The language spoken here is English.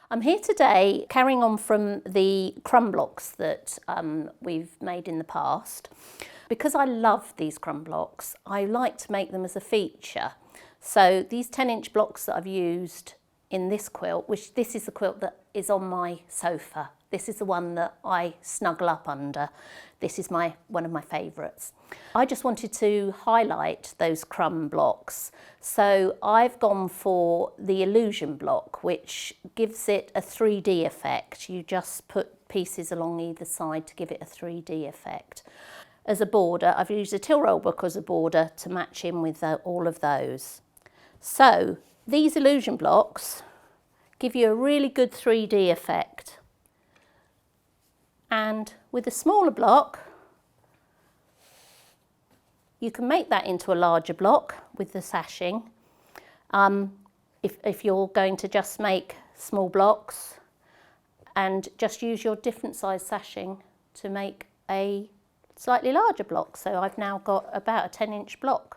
I'm here today carrying on from the crumb blocks that we've made in the past. Because I love these crumb blocks, I like to make them as a feature. So these 10-inch blocks that I've used in this quilt, which this is the quilt that is on my sofa. This is the one that I snuggle up under. This is one of my favourites. I just wanted to highlight those crumb blocks. So I've gone for the illusion block, which gives it a 3D effect. You just put pieces along either side to give it a 3D effect. As a border, I've used a Tilroll book as a border to match in with all of those. So these illusion blocks give you a really good 3D effect. And with a smaller block, you can make that into a larger block with the sashing. If you're going to just make small blocks, and just use your different size sashing to make a slightly larger block. So I've now got about a 10-inch block.